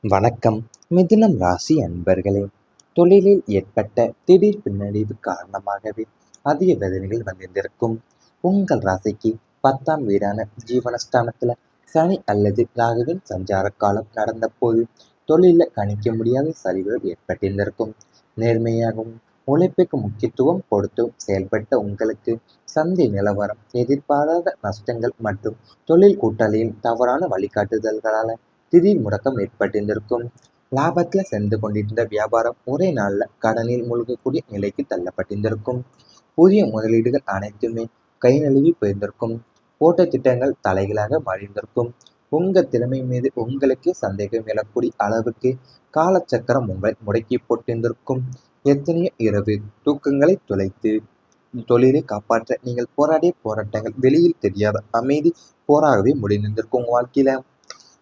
வணக்கம். மிதுனம் ராசி அன்பர்களே, தொழிலில் ஏற்பட்ட திடீர் பின்னடைவு காரணமாகவே அதிக வேதனைகள் வந்திருக்கும். உங்கள் ராசிக்கு 10ஆம் வீடான ஜீவனஸ்தானத்துல சனி அல்லது ராகுவின் சஞ்சார காலம் நடந்த போது தொழில கணிக்க முடியாத சரிவுகள் ஏற்பட்டிருந்திருக்கும். நேர்மையாகவும் உழைப்புக்கு முக்கியத்துவம் கொடுத்தும் செயல்பட்ட உங்களுக்கு சந்தை நிலவரம், எதிர்பாராத நஷ்டங்கள் மற்றும் தொழில் கூட்டாளியின் தவறான வழிகாட்டுதல்களால திடீர் முடக்கம் ஏற்பட்டிருந்திருக்கும். லாபத்துல சென்று கொண்டிருந்த வியாபாரம் ஒரே நாள்ல கடனில் மூழ்கக்கூடிய நிலைக்கு தள்ளப்பட்டிருந்திருக்கும். புதிய முதலீடுகள் அனைத்துமே கை நழுவி போயிருந்திருக்கும். போட்ட திட்டங்கள் தலைகளாக மாறியிருந்திருக்கும். உங்க திறமை மீது உங்களுக்கே சந்தேகம் எழக்கூடிய அளவுக்கு காலச்சக்கரம் உங்களை முடக்கி போட்டிருந்திருக்கும். எத்தனையோ இரவு தூக்கங்களை தொலைத்து தொழிலை காப்பாற்ற நீங்கள் போராடிய போராட்டங்கள் வெளியில் தெரியாத அமைதி போராகவே முடிந்திருந்திருக்கும் உங்க வாழ்க்கையில.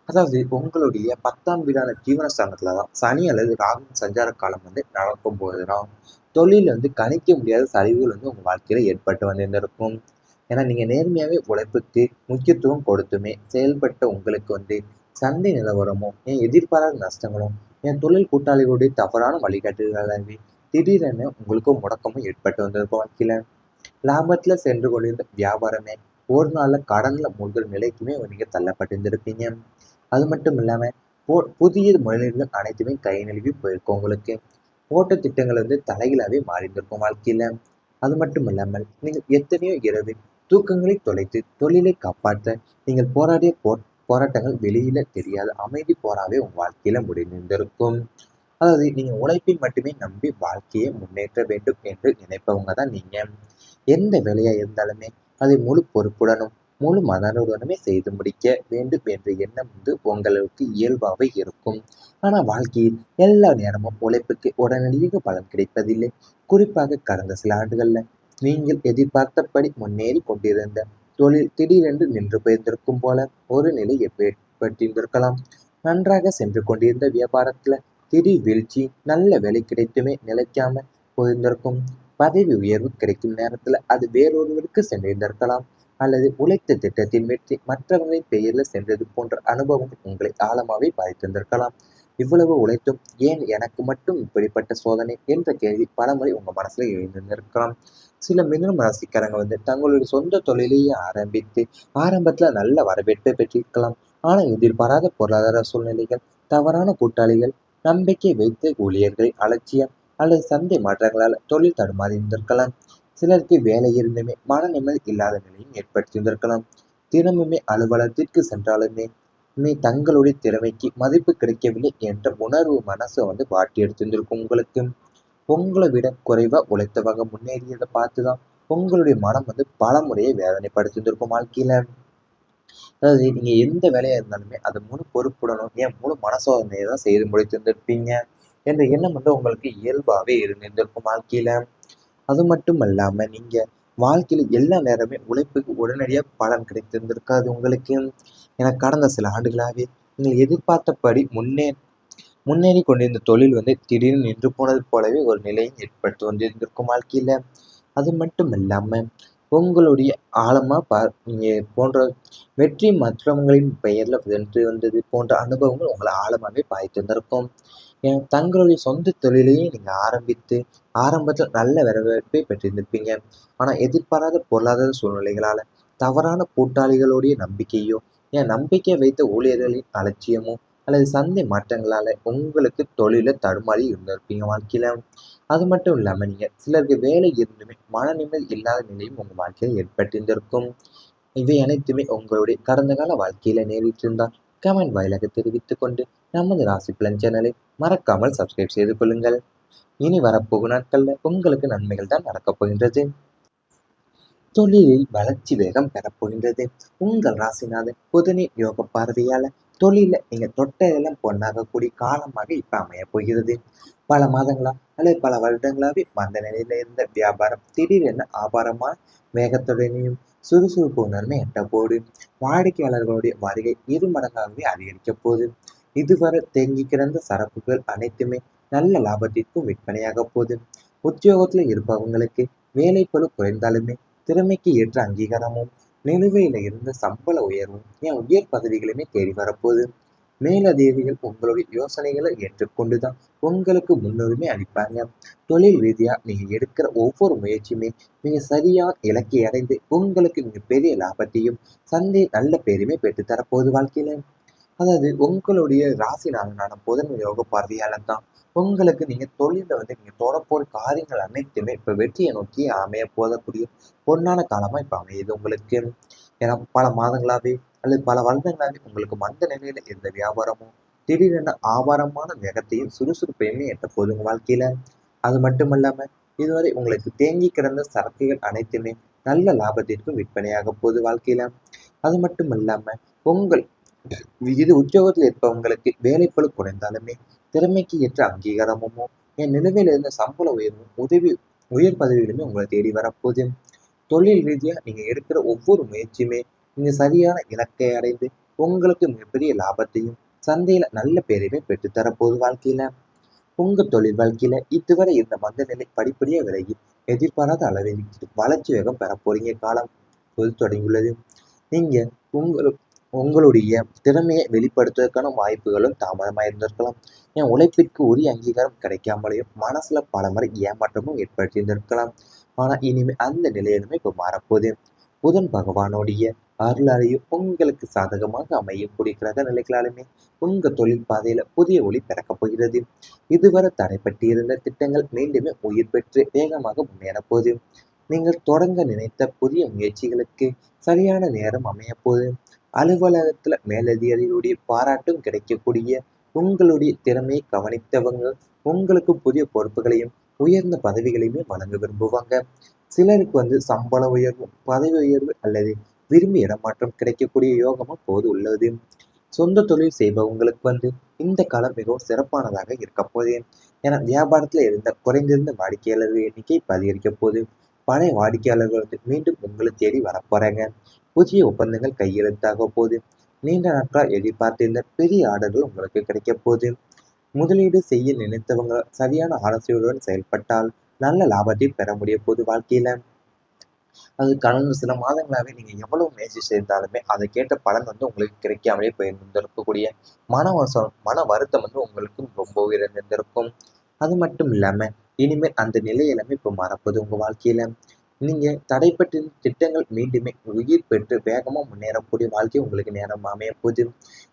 அதாவது உங்களுடைய 10ஆம் வீடான ஜீவனஸ்தானத்துல தான் சனி அல்லது ராகுவின் சஞ்சார காலம் நடக்கும் போதுதான் தொழில் கணிக்க முடியாத சரிவுகள் உங்க வாழ்க்கையில ஏற்பட்டு வந்திருந்திருக்கும். ஏன்னா நீங்க நேர்மையாவே உழைப்புக்கு முக்கியத்துவம் கொடுத்துமே செயல்பட்ட உங்களுக்கு சந்தை நிலவரமும் எதிர்பாராத நஷ்டங்களும் தொழில் கூட்டாளிகளுடைய தவறான வழிகாட்டுதலாகவே திடீரென உங்களுக்கு முடக்கமும் ஏற்பட்டு வந்திருக்கும் வாழ்க்கையில. லாபத்துல சென்று கொண்டிருந்த வியாபாரமே ஒரு நாள்ல கடன்ல மூழ்கல் நிலைக்குமே நீங்க தள்ளப்பட்டிருந்திருப்பீங்க. அது மட்டும் இல்லாம புதிய முதலீடுகள் அனைத்துமே கை நழுவி போயிருக்கும் உங்களுக்கு. போட்ட திட்டங்கள் தலைகீழாவே மாறியிருந்திருக்கும் வாழ்க்கையில. அது மட்டும் இல்லாமல் நீங்கள் எத்தனையோ இரவு தூக்கங்களை தொலைத்து தொழிலை காப்பாற்ற நீங்கள் போராடிய போராட்டங்கள் வெளியில தெரியாத அமைதி போராவே உங்க வாழ்க்கையில முடிந்திருந்திருக்கும். அதாவது நீங்க உழைப்பை மட்டுமே நம்பி வாழ்க்கையை முன்னேற்ற வேண்டும் என்று நினைப்பவங்க தான் நீங்க. எந்த வேலையா இருந்தாலுமே அதை முழு பொறுப்புடனும் முழு மனதுடனுமே செய்து முடிக்க வேண்டும் என்ற எண்ணம் உங்களுக்கு இயல்பாகவே இருக்கும். ஆனா வாழ்க்கையில் எல்லா நேரமும் உழைப்புக்கு உடனடியாக பலன் கிடைப்பதில்லை. குறிப்பாக கடந்த சில ஆண்டுகள்ல நீங்கள் எதிர்பார்த்தபடி முன்னேறி கொண்டிருந்த தொழில் திடீரென்று நின்று போயிருந்திருக்கும் போல ஒரு நிலை ஏற்பட்டிருந்திருக்கலாம். நன்றாக சென்று கொண்டிருந்த வியாபாரத்துல திடீர் வீழ்ச்சி, நல்ல வேலை கிடைத்துமே நிலைக்காம போயிருந்திருக்கும். பதவி உயர்வு கிடைக்கும் நேரத்துல அது வேறொருவருக்கு சென்றிருந்திருக்கலாம். அல்லது உழைத்த திட்டத்தின் வெற்றி மற்றவர்களின் பெயர்ல சென்றது போன்ற அனுபவங்கள் உங்களை ஆழமாவே பாதித்திருந்திருக்கலாம். இவ்வளவு உழைத்தும் ஏன் எனக்கு மட்டும் இப்படிப்பட்ட சோதனை என்ற கேள்வி பலமுறை உங்க மனசுல எழுந்திருந்திருக்கலாம். சில மிதுனம் ராசிக்காரங்க தங்களுடைய சொந்த தொழிலையே ஆரம்பித்து ஆரம்பத்துல நல்ல வரவேற்பை பெற்றிருக்கலாம். ஆனா எதிர்பாராத பொருளாதார சூழ்நிலைகள், தவறான கூட்டாளிகள், நம்பிக்கை வைத்த ஊழியர்களை அலட்சியம் அல்லது சந்தை மாற்றங்களால் தொழில் தடுமாறி இருந்திருக்கலாம். சிலருக்கு வேலை இருந்துமே மன நிம்மதி இல்லாத நிலையும் ஏற்படுத்தியிருந்திருக்கலாம். தினமுமே அலுவலகத்திற்கு சென்றாலுமே தங்களுடைய திறமைக்கு மதிப்பு கிடைக்கவில்லை என்ற உணர்வு மனசை வாட்டி எடுத்திருந்திருக்கும் உங்களுக்கு. உங்களை விட குறைவா உழைத்தவங்க முன்னேறியதை பார்த்துதான் உங்களுடைய மனம் பல முறையை வேதனைப்படுத்தியிருந்திருக்கும் வாழ்க்கையில. அதாவது நீங்க எந்த வேலையா இருந்தாலுமே அதை முழு பொறுப்புடனும் முழு மனசோதனையை தான் செய்து முடித்திருந்திருப்பீங்க என்ற எண்ணம் உங்களுக்கு இயல்பாவே இருந்திருக்கும் வாழ்க்கையில. அது மட்டும் அல்லாம நீங்க வாழ்க்கையில எல்லா நேரமே உழைப்புக்கு உடனடியா பலன் கிடைத்திருந்திருக்காது உங்களுக்கு. என கடந்த சில ஆண்டுகளாகவே நீங்கள் எதிர்பார்த்தபடி முன்னேறி கொண்டிருந்த தொழில் திடீர்னு நின்று போனது போலவே ஒரு நிலையை ஏற்படுத்தி வந்திருந்திருக்கும் வாழ்க்கையில. அது மட்டும் இல்லாம உங்களுடைய ஆழமா நீங்க போன்ற வெற்றி மற்றவங்களின் பெயர்ல வென்று வந்தது போன்ற அனுபவங்கள் உங்களை ஆழமாவே பாதித்திருந்திருக்கும். தங்களுடைய சொந்த தொழிலையும் நீங்க ஆரம்பித்து ஆரம்பத்துல நல்ல வரவேற்பை பெற்றிருந்திருப்பீங்க. ஆனா எதிர்பாராத பொருளாதார சூழ்நிலைகளால தவறான கூட்டாளிகளுடைய நம்பிக்கையோ நம்பிக்கை வைத்த ஊழியர்களின் அலட்சியமோ அல்லது சந்தை மாற்றங்களால உங்களுக்கு தொழில தடுமாறி இருந்திருப்பீங்க வாழ்க்கையில. அது மட்டும் இல்லாம நீங்க சிலருக்கு வேலை இருந்துமே மன நிம்மதி இல்லாத நிலையும் உங்க வாழ்க்கையில ஏற்பட்டிருந்திருக்கும். இவை அனைத்துமே உங்களுடைய கடந்த கால வாழ்க்கையில நேரிட்டிருந்தால் கமெண்ட் வாயிலாக தெரிவித்துக் கொண்டு நமது ராசி பலன் சேனலை மறக்காமல் சப்ஸ்கிரைப் செய்து கொள்ளுங்கள். இனி வரப்போகும் நாட்கள்ல உங்களுக்கு நன்மைகள் தான் நடக்கப் போகின்றது. தொழிலில் வளர்ச்சி வேகம் பெறப்போகின்றது. உங்கள் ராசிநாதன் புதனின் யோக பார்வையால தொழில நீங்க தொட்டதெல்லாம் பொன்னாகக்கூடிய காலமாக இப்ப அமைய போகிறது. பல மாதங்களா அல்லது பல வருடங்களாவே மந்த நிலையில இருந்த வியாபாரம் திடீரென ஆபாரமான வேகத்துடனையும் சுறுசுறுப்பு உணர்வை எட்ட போது வாடிக்கையாளர்களுடைய வருகை 2 மடங்காகவே அதிகரிக்க போகுது. இதுவரை தேங்கி கிடந்த சரக்குகள் அனைத்துமே நல்ல லாபத்திற்கும் விற்பனையாக போகுது. உத்தியோகத்துல இருப்பவங்களுக்கு வேலைப்பளு குறைந்தாலுமே திறமைக்கு ஏற்ற அங்கீகாரமும் நிலுவையில இருந்த சம்பள உயர்வும் உயர் பதவிகளுமே தேடி வரப்போகுது. மேலதிகாரிகள் உங்களுடைய யோசனைகளை ஏற்றுக்கொண்டுதான் உங்களுக்கு முன்னுரிமை அளிப்பாங்க. தொழில் ரீதியா நீங்க எடுக்கிற ஒவ்வொரு முயற்சியுமே நீங்க சரியான இலக்கை அடைந்து உங்களுக்கு நீங்க பெரிய லாபத்தையும் சந்தையில் நல்ல பேருமே பெற்றுத்தரப்போகுது வாழ்க்கையில. அதாவது உங்களுடைய ராசிநாதனான புதன் யோக பார்வையாளர் தான் உங்களுக்கு நீங்க தொழில நீங்க தொடப்போற காரியங்கள் அனைத்துமே இப்ப வெற்றியை நோக்கி அமைய போதக்கூடிய பொன்னான காலமா இப்ப அமையுது உங்களுக்கு. ஏன்னா பல மாதங்களாவே அல்லது பல வருடங்களாவே உங்களுக்கு மந்த நிலையில இருந்த வியாபாரமும் திடீரென ஆபாரமான வேகத்தையும் சுறுசுறுப்பையுமே எட்ட போகுது உங்க வாழ்க்கையில. அது மட்டுமல்லாம இதுவரை உங்களுக்கு தேங்கி கிடந்த சரக்குகள் அனைத்துமே நல்ல லாபத்திற்கும் விற்பனையாக போகுது வாழ்க்கையில. அது மட்டும் இல்லாம உங்கள் இது உத்தியோகத்தில் இருப்பவங்களுக்கு வேலைப்பளு குறைந்தாலுமே திறமைக்கு ஏற்ற அங்கீகாரமும் என் நிலுவையில் இருந்த சம்பள உயர்வும் உயர் பதவிகளுமே உங்களை தேடி வரப்போகுது. தொழில் ரீதியா நீங்க எடுக்கிற ஒவ்வொரு முயற்சியுமே நீங்க சரியான இலக்கை அடைந்து உங்களுக்கு மிகப்பெரிய லாபத்தையும் சந்தையில நல்ல பேரையுமே பெற்றுத்தரப்போகுது வாழ்க்கையில. உங்க தொழில் வாழ்க்கையில இதுவரை இந்த மந்த நிலை படிப்படியா விலகி எதிர்பாராத அளவில் வளர்ச்சி வேகம் பெற போறீங்க காலம் தொடங்கியுள்ளது. நீங்க உங்களுக்கு உங்களுடைய திறமையை வெளிப்படுத்துவதற்கான வாய்ப்புகளும் தாமதமாக இருந்திருக்கலாம். என் உழைப்பிற்கு உரிய அங்கீகாரம் கிடைக்காமலேயும் மனசுல பல முறை ஏமாற்றமும் ஏற்படுத்தியிருந்திருக்கலாம். ஆனா இனிமே அந்த நிலையிலுமே இப்ப மாறப்போகுது. புதன் பகவானுடைய அருளாலையும் உங்களுக்கு சாதகமாக அமையக்கூடிய கிரக நிலைகளாலுமே உங்க தொழில் பாதையில புதிய ஒளி பிறக்கப் போகிறது. இதுவரை தடைப்பட்டிருந்த திட்டங்கள் மீண்டுமே உயிர் பெற்று வேகமாக முன்னேறப் போகுது. நீங்கள் தொடங்க நினைத்த புதிய முயற்சிகளுக்கு சரியான நேரம் அமையப் போகுது. அலுவலகத்துல மேலதிகாரிகளுடைய பாராட்டும் கிடைக்கக்கூடிய உங்களுடைய திறமையை கவனித்தவங்க உங்களுக்கு புதிய பொறுப்புகளையும் உயர்ந்த பதவிகளையுமே வழங்க விரும்புவாங்க. சிலருக்கு சம்பள உயர்வு, பதவி உயர்வு அல்லது விரும்பி இடமாற்றம் கிடைக்கக்கூடிய யோகமும் போது உள்ளது. சொந்த தொழில் செய்பவங்களுக்கு இந்த காலம் மிகவும் சிறப்பானதாக இருக்க போகுது. ஏன்னா வியாபாரத்துல இருந்த குறைந்திருந்த வாடிக்கையாளர்கள் எண்ணிக்கை இப்ப அதிகரிக்க போகுது. பழைய வாடிக்கையாளர்கள் மீண்டும் உங்களை தேடி வரப்போறாங்க. புதிய ஒப்பந்தங்கள் கையெழுத்தாக போகுது. நீண்ட நாட்களாக எதிர்பார்த்திருந்த பெரிய ஆர்டர்கள் உங்களுக்கு கிடைக்க போகுது. முதலீடு செய்ய நினைத்தவங்க சரியான ஆலோசனையுடன் செயல்பட்டால் நல்ல லாபத்தை பெற முடிய போகுது வாழ்க்கையில. அது கடந்த சில மாதங்களாவே நீங்க எவ்வளவு முயற்சி செய்தாலுமே அதை கேட்ட பலன் உங்களுக்கு கிடைக்காமலே போயிருந்திருக்கக்கூடிய மன வருத்தம் உங்களுக்கு ரொம்ப உயர்ந்திருந்திருக்கும். அது மட்டும் இல்லாம இனிமேல் அந்த நிலை எல்லாமே இப்ப மாறப்போகுது உங்க வாழ்க்கையில. நீங்க தடைப்பட்டிருந்த திட்டங்கள் மீண்டுமே உயிர் பெற்று வேகமா முன்னேறக்கூடிய வாழ்க்கை உங்களுக்கு நேரம் அமைய போகுது.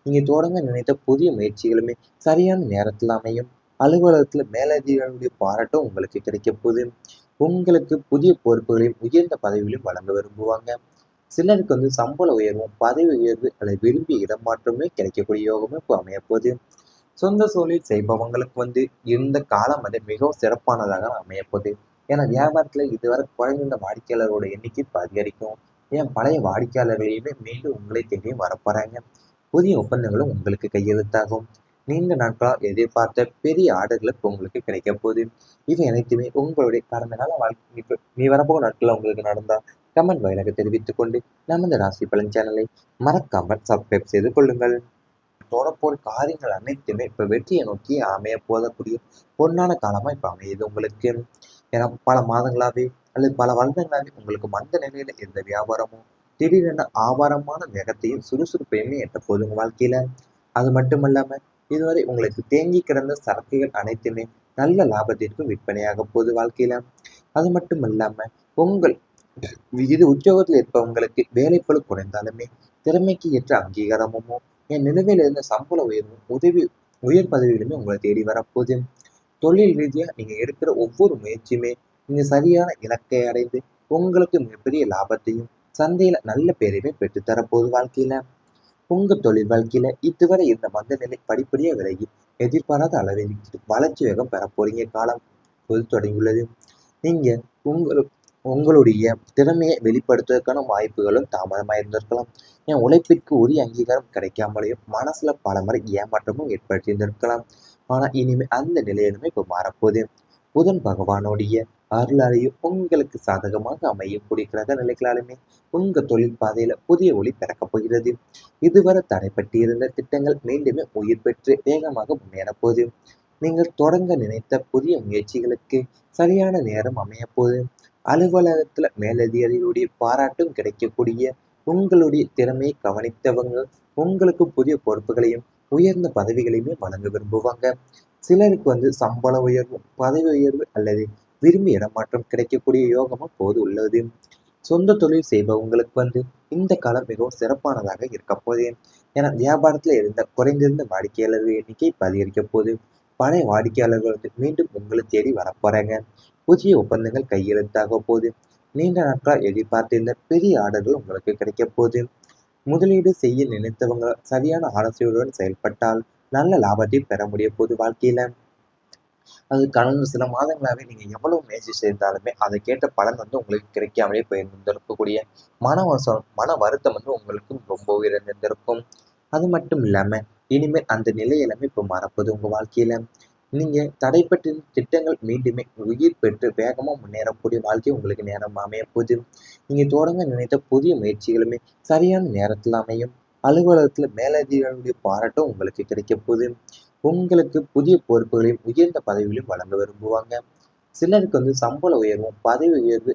நீங்க தொடங்க நினைத்த புதிய முயற்சிகளுமே சரியான நேரத்தில் அமையும். அலுவலகத்துல மேலதிகாரிகளுடைய பாராட்டும் உங்களுக்கு கிடைக்க போகுது. உங்களுக்கு புதிய பொறுப்புகளையும் உயர்ந்த பதவிகளையும் வழங்க விரும்புவாங்க. சிலருக்கு சம்பள உயர்வும், பதவி உயர்வு அல்லது விரும்பிய இடமாற்றமே கிடைக்கக்கூடிய யோகமும் இப்போ அமையப்போகுது. சொந்த தொழில் செய்பவங்களுக்கு இந்த காலம் மிகவும் சிறப்பானதாக அமையப்போகுது. ஏன்னா வியாபாரத்துல இதுவரை குறைந்த வாடிக்கையாளர்களோட எண்ணிக்கை இப்போ அதிகரிக்கும். ஏன் பழைய வாடிக்கையாளர்களையுமே மீண்டும் உங்களை தேடியும் வரப்போறாங்க. புதிய ஒப்பந்தங்களும் உங்களுக்கு கையெழுத்தாகும். நீண்ட நாட்களாக எதிர்பார்த்த பெரிய ஆர்டர்கள் இப்போ உங்களுக்கு கிடைக்க போகுது. இவை அனைத்துமே உங்களுடைய கடந்த கால வாழ்க்கை நீ வரப்போகிற நாட்கள்ல உங்களுக்கு நடந்தா கமெண்ட் வாயிலாக தெரிவித்துக் கொண்டு நமது ராசி பலன் சேனலை மறக்காமல் சப்ஸ்கிரைப் செய்து கொள்ளுங்கள். தொடப்போர் காரியங்கள் அனைத்துமே இப்ப வெற்றியை நோக்கி அமைய போதக்கூடிய பொன்னான காலமா இப்ப அமையுது உங்களுக்கு. ஏன்னா பல மாதங்களாவே அல்லது பல வருடங்களாவே உங்களுக்கு மந்த நிலையில இருந்த வியாபாரமும் திடீரென ஆபாரமான வேகத்தையும் சுறுசுறுப்பையுமே எட்ட போகுது உங்க வாழ்க்கையில. அது மட்டுமல்லாம இதுவரை உங்களுக்கு தேங்கி கிடந்த சரக்குகள் அனைத்துமே நல்ல லாபத்திற்கும் விற்பனையாக போகுது வாழ்க்கையில. அது மட்டும் இல்லாம உங்கள் இது உத்தியோகத்தில் இருப்பவங்களுக்கு வேலைப்பளு குறைந்தாலுமே திறமைக்கு ஏற்ற அங்கீகாரமும் என் நிலுவையில் இருந்த சம்பள உயர்வும் உயர் பதவிகளுமே உங்களை தேடி வரப்போகுது. தொழில் ரீதியா நீங்க எடுக்கிற ஒவ்வொரு முயற்சியுமே நீங்க சரியான இலக்கை அடைந்து உங்களுக்கு மிகப்பெரிய லாபத்தையும் சந்தையில நல்ல பேரையுமே பெற்றுத்தரப்போகுது வாழ்க்கையில. உங்க தொழில் வாழ்க்கையில இதுவரை இந்த மந்த நிலை படிப்படியா விலகி எதிர்பாராத அளவில் வளர்ச்சி வேகம் பெற போறீங்க காலம் தொடங்கியுள்ளது. நீங்க உங்களுக்கு உங்களுடைய திறமையை வெளிப்படுத்துவதற்கான வாய்ப்புகளும் தாமதமாக இருந்திருக்கலாம். என் உழைப்பிற்கு உரிய அங்கீகாரம் கிடைக்காமலேயும் மனசுல பல முறை ஏமாற்றமும் ஏற்படுத்தியிருந்திருக்கலாம். ஆனா இனிமே அந்த நிலையிலுமே இப்ப மாறப்போகுது. புதன் பகவானுடைய அருளாலையும் உங்களுக்கு சாதகமாக அமையக்கூடிய கிரக நிலைகளாலுமே உங்க தொழில் பாதையில புதிய ஒளி பிறக்கப் போகிறது. இதுவரை தடைப்பட்டிருந்த திட்டங்கள் மீண்டுமே உயிர் பெற்று வேகமாக முன்னேறப் போகுது. நீங்கள் தொடங்க நினைத்த புதிய முயற்சிகளுக்கு சரியான நேரம் அமையப்போகுது. அலுவலகத்துல மேலதிகாரிகளுடைய பாராட்டும் கிடைக்கக்கூடிய உங்களுடைய திறமையை கவனித்தவங்க உங்களுக்கு புதிய பொறுப்புகளையும் உயர்ந்த பதவிகளையுமே வழங்க விரும்புவாங்க. சிலருக்கு சம்பள உயர்வு, பதவி உயர்வு அல்லது விரும்பிய இடமாற்றம் கிடைக்கக்கூடிய யோகமும் அப்போது உள்ளது. சொந்த தொழில் செய்பவங்களுக்கு இந்த காலம் மிகவும் சிறப்பானதாக இருக்க போகுது. ஏன்னா வியாபாரத்துல குறைந்திருந்த வாடிக்கையாளர்கள் எண்ணிக்கை இப்ப அதிகரிக்க போகுது. பழைய வாடிக்கையாளர்கள் மீண்டும் உங்களை தேடி வரப்போறாங்க. புதிய ஒப்பந்தங்கள் கையெழுத்தாக போகுது. நீண்ட நாட்களாக எதிர்பார்த்திருந்த பெரிய ஆர்டர்கள் உங்களுக்கு கிடைக்க போகுது. முதலீடு செய்ய நினைத்தவங்க சரியான ஆலோசனையுடன் செயல்பட்டால் நல்ல லாபத்தை பெற முடிய போகுது வாழ்க்கையில. அது கடந்த சில மாதங்களாவே நீங்க எவ்வளவு முயற்சி செய்தாலுமே அதற்கேற்ற பலன் உங்களுக்கு கிடைக்காமலே போயிருந்திருக்கக்கூடிய மன வருத்தம் உங்களுக்கு ரொம்ப உயர்ந்திருந்திருக்கும். அது மட்டும் இல்லாம இனிமேல் அந்த நிலை எல்லாமே இப்ப மாறப்போகுது உங்க வாழ்க்கையில. நீங்க தடைப்பட்டிருந்த திட்டங்கள் மீண்டுமே உயிர் பெற்று வேகமா முன்னேறக்கூடிய வாழ்க்கை உங்களுக்கு நேரம் அமைய போகுது. நீங்க தொடங்க நினைத்த புதிய முயற்சிகளுமே சரியான நேரத்தில் அமையும். அலுவலகத்துல மேலதிகாரிகளுடைய பாராட்டும் உங்களுக்கு கிடைக்க போகுது. உங்களுக்கு புதிய பொறுப்புகளையும் உயர்ந்த பதவிகளையும் வழங்க விரும்புவாங்க. சிலருக்கு சம்பள உயர்வும், பதவி உயர்வு